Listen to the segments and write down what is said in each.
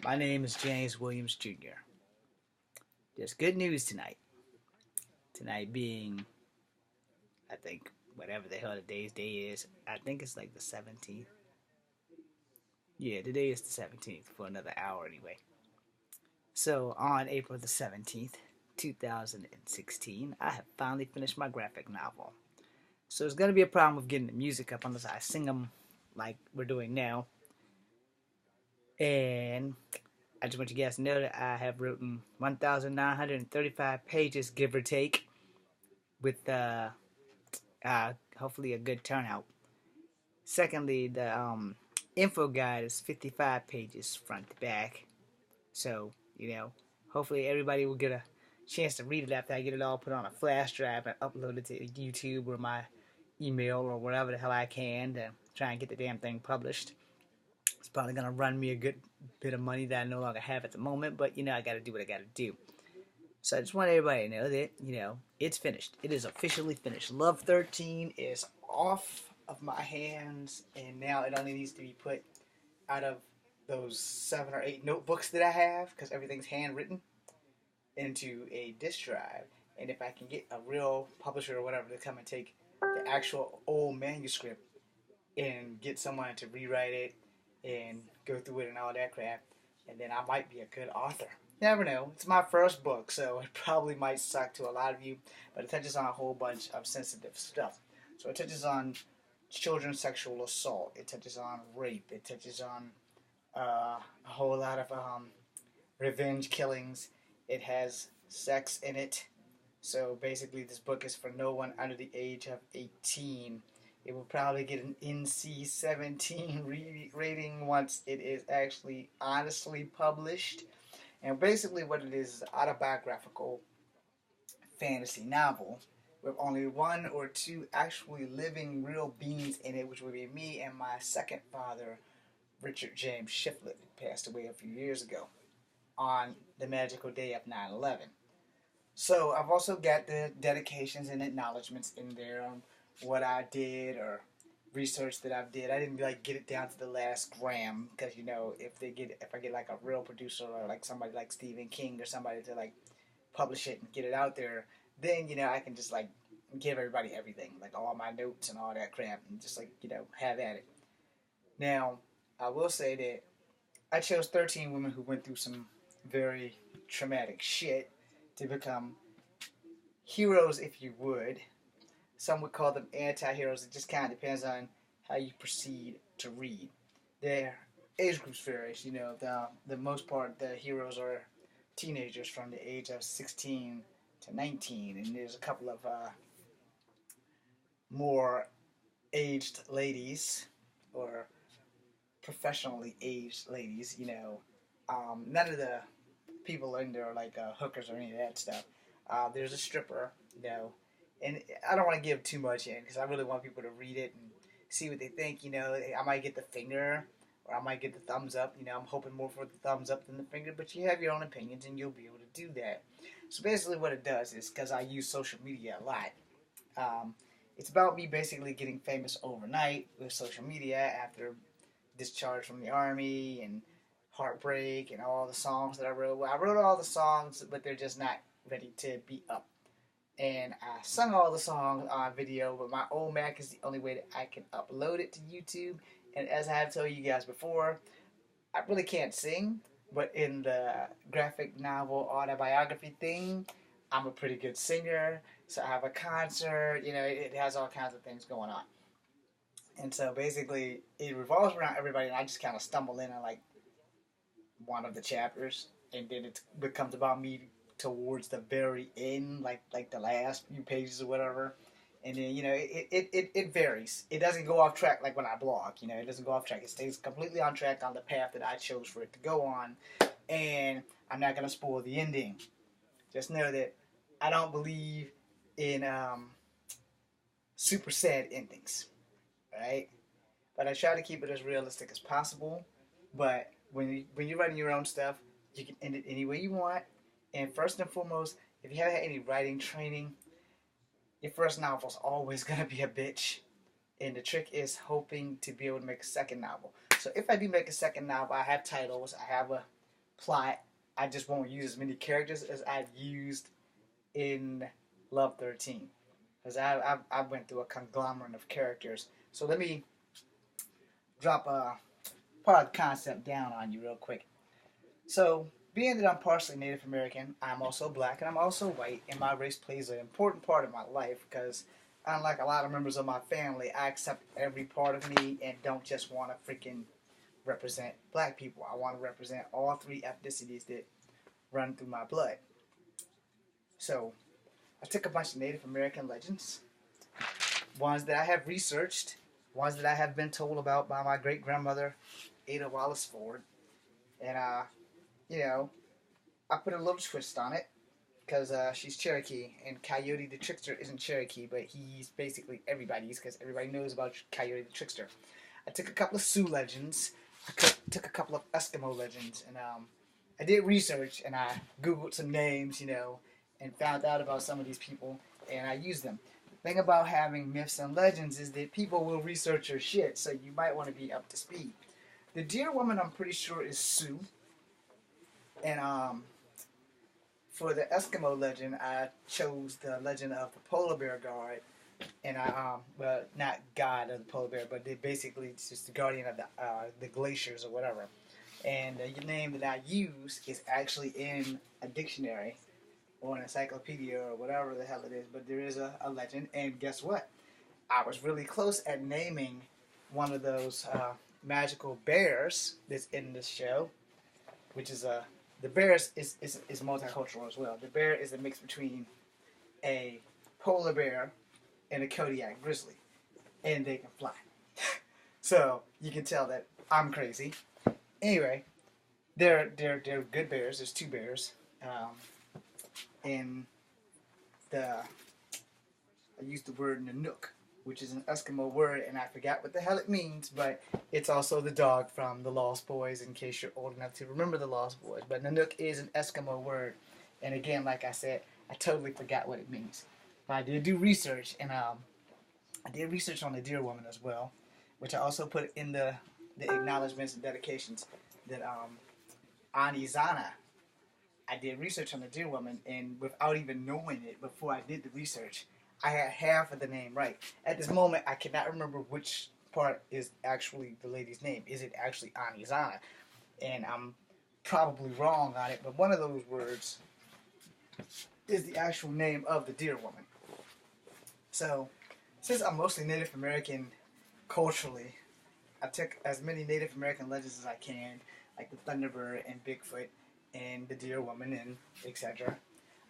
My name is James Williams Jr. There's good news tonight. Tonight being, I think, whatever the hell today's day is. I think it's like the 17th. Yeah, today is the 17th for another hour anyway. So on April the 17th, 2016, I have finally finished my graphic novel. So there's going to be a problem with getting the music up unless I sing them like we're doing now. And I just want you guys to know that I have written 1,935 pages, give or take, with hopefully a good turnout. Secondly, the info guide is 55 pages front to back. So, hopefully everybody will get a chance to read it after I get it all put on a flash drive and upload it to YouTube or my email or wherever the hell I can to try and get the damn thing published. It's probably going to run me a good bit of money that I no longer have at the moment, but I got to do what I got to do. So I just want everybody to know that, it's finished. It is officially finished. Love 13 is off of my hands, and now it only needs to be put out of those 7 or 8 notebooks that I have, because everything's handwritten, into a disk drive. And if I can get a real publisher or whatever to come and take the actual old manuscript and get someone to rewrite it and go through it and all that crap, and then I might be a good author. You never know. It's my first book, so it probably might suck to a lot of you, but it touches on a whole bunch of sensitive stuff. So it touches on children's sexual assault. It touches on rape. It touches on a whole lot of revenge killings. It has sex in it. So basically, this book is for no one under the age of 18. It will probably get an NC-17 rating once it is actually honestly published. And basically what it is an autobiographical fantasy novel with only 1 or 2 actually living real beings in it, which would be me and my second father, Richard James Shiflett, who passed away a few years ago on the magical day of 9/11. So I've also got the dedications and acknowledgments in there on what I did or research that I've did. I didn't get it down to the last gram because if I get like a real producer or like somebody like Stephen King or somebody to like publish it and get it out there, then I can just like give everybody everything, like all my notes and all that crap, and just have at it. Now I will say that I chose 13 women who went through some very traumatic shit to become heroes, if you would. Some would call them anti-heroes. It just kind of depends on how you proceed to read. Their age groups varies. The most part, the heroes are teenagers from the age of 16 to 19, and there's a couple of more aged ladies or professionally aged ladies. None of the people in there are like hookers or any of that stuff. There's a stripper, and I don't want to give too much in because I really want people to read it and see what they think. I might get the finger or I might get the thumbs up. I'm hoping more for the thumbs up than the finger, but you have your own opinions and you'll be able to do that. So basically what it does is, because I use social media a lot, it's about me basically getting famous overnight with social media after discharge from the army and heartbreak and all the songs that I wrote. Well, I wrote all the songs, but they're just not ready to be up. And I sung all the songs on video, but my old Mac is the only way that I can upload it to YouTube. And as I have told you guys before, I really can't sing, but in the graphic novel autobiography thing, I'm a pretty good singer. So I have a concert, it has all kinds of things going on. And so basically, it revolves around everybody, and I just kind of stumble in on like one of the chapters, and then it becomes about me towards the very end, like the last few pages or whatever. And then it varies. It doesn't go off track like when I blog. It doesn't go off track. It stays completely on track on the path that I chose for it to go on. And I'm not gonna spoil the ending. Just know that I don't believe in super sad endings, right? But I try to keep it as realistic as possible. But when you're writing your own stuff, you can end it any way you want. And first and foremost, if you haven't had any writing training, your first novel is always going to be a bitch. And the trick is hoping to be able to make a second novel. So if I do make a second novel, I have titles, I have a plot. I just won't use as many characters as I've used in Love 13. Because I went through a conglomerate of characters. So let me drop a part of the concept down on you real quick. So, being that I'm partially Native American, I'm also black and I'm also white, and my race plays an important part of my life because, unlike a lot of members of my family, I accept every part of me and don't just want to freaking represent black people. I want to represent all three ethnicities that run through my blood. So, I took a bunch of Native American legends, ones that I have researched, ones that I have been told about by my great grandmother, Ada Wallace Ford, and you know, I put a little twist on it because she's Cherokee, and Coyote the Trickster isn't Cherokee, but he's basically everybody's because everybody knows about Coyote the Trickster. I took a couple of Sioux legends, took a couple of Eskimo legends, and I did research and I Googled some names, and found out about some of these people, and I used them. The thing about having myths and legends is that people will research your shit, so you might want to be up to speed. The Deer Woman, I'm pretty sure, is Sioux, and for the Eskimo legend, I chose the legend of the polar bear guard, and well, not god of the polar bear, but they basically it's just the guardian of the glaciers or whatever. And the name that I use is actually in a dictionary or an encyclopedia or whatever the hell it is, but there is a legend, and guess what? I was really close at naming one of those magical bears that's in this show, which is the bear is multicultural as well. The bear is a mix between a polar bear and a Kodiak grizzly, and they can fly. So you can tell that I'm crazy. Anyway, they're good bears. There's two bears, and I used the word Nanook, which is an Eskimo word, and I forgot what the hell it means, but it's also the dog from The Lost Boys, in case you're old enough to remember The Lost Boys. But Nanook is an Eskimo word, and again, like I said, I totally forgot what it means. But I did do research, and I did research on the Deer Woman as well, which I also put in the acknowledgments and dedications that Anizana. I did research on the Deer Woman, and without even knowing it before I did the research, I had half of the name right. At this moment, I cannot remember which part is actually the lady's name. Is it actually Anizana? And I'm probably wrong on it, but one of those words is the actual name of the Deer Woman. So, since I'm mostly Native American culturally, I took as many Native American legends as I can, like the Thunderbird and Bigfoot and the Deer Woman and etc.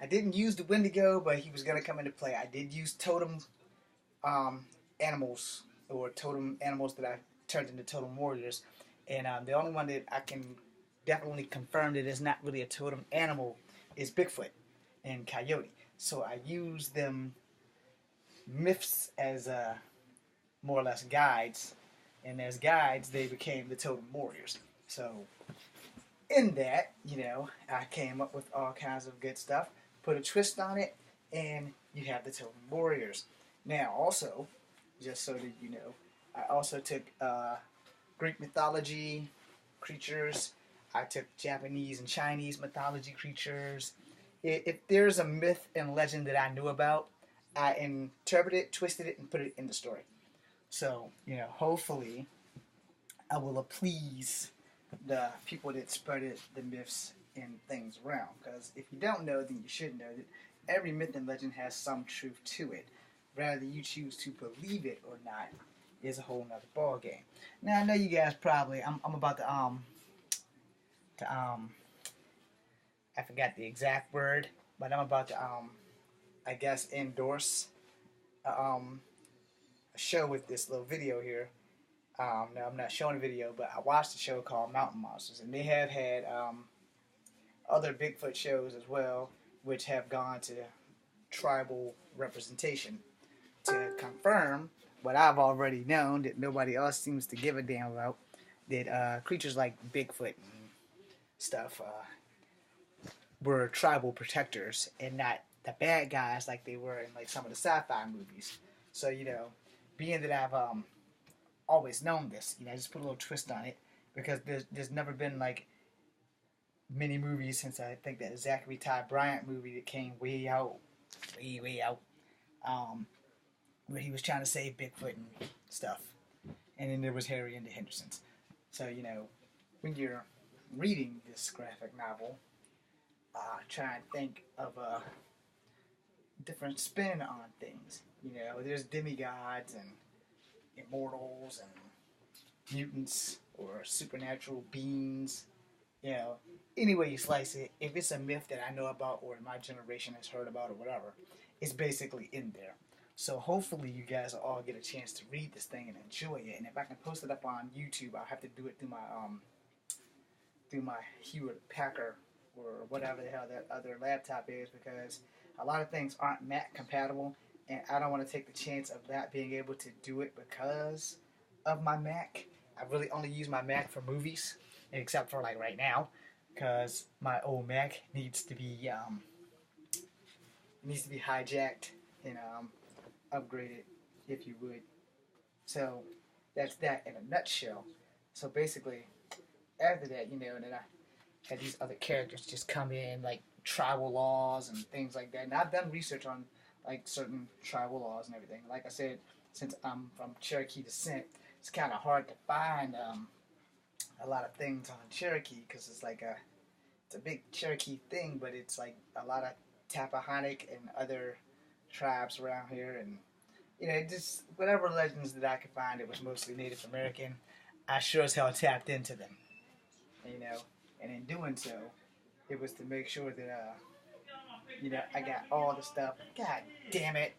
I didn't use the Wendigo, but he was going to come into play. I did use totem animals, or totem animals that I turned into totem warriors. And the only one that I can definitely confirm that is not really a totem animal is Bigfoot and Coyote. So I used them myths as more or less guides, and as guides, they became the totem warriors. So in that, I came up with all kinds of good stuff, put a twist on it, and you have the totem warriors. Now, also, just so that you know, I also took Greek mythology creatures. I took Japanese and Chinese mythology creatures. If there's a myth and legend that I knew about, I interpreted it, twisted it, and put it in the story. So, hopefully, I will please the people that spread the myths and things around. Because if you don't know, then you should know that every myth and legend has some truth to it. Whether you choose to believe it or not is a whole nother ball game. Now I know you guys probably I'm about to I forgot the exact word, but I'm about to I guess endorse a show with this little video here. Now I'm not showing a video, but I watched a show called Mountain Monsters, and they have had other Bigfoot shows as well, which have gone to tribal representation to confirm what I've already known that nobody else seems to give a damn about. That creatures like Bigfoot and stuff were tribal protectors and not the bad guys like they were in like some of the sci-fi movies. So being that I've always known this, I just put a little twist on it because there's never been like many movies since I think that Zachary Ty Bryant movie that came way out, way out, um, where he was trying to save Bigfoot and stuff. And then there was Harry and the Hendersons. So, when you're reading this graphic novel, try and think of a different spin on things. There's demigods and immortals and mutants or supernatural beings. Any way you slice it, if it's a myth that I know about or my generation has heard about or whatever, it's basically in there. So hopefully you guys will all get a chance to read this thing and enjoy it. And if I can post it up on YouTube, I'll have to do it through my Hewlett Packard or whatever the hell that other laptop is, because a lot of things aren't Mac compatible, and I don't want to take the chance of not being able to do it because of my Mac. I really only use my Mac for movies, except for like right now, because my old Mac needs to be hijacked and upgraded, if you would. So that's that in a nutshell. So basically, after that, and then I had these other characters just come in, like tribal laws and things like that. And I've done research on like certain tribal laws and everything. Like I said, since I'm from Cherokee descent, it's kind of hard to find a lot of things on Cherokee because it's a big Cherokee thing, but it's like a lot of Tappahannock and other tribes around here, and just whatever legends that I could find, it was mostly Native American. I sure as hell tapped into them, and in doing so, it was to make sure that I got all the stuff. God damn it!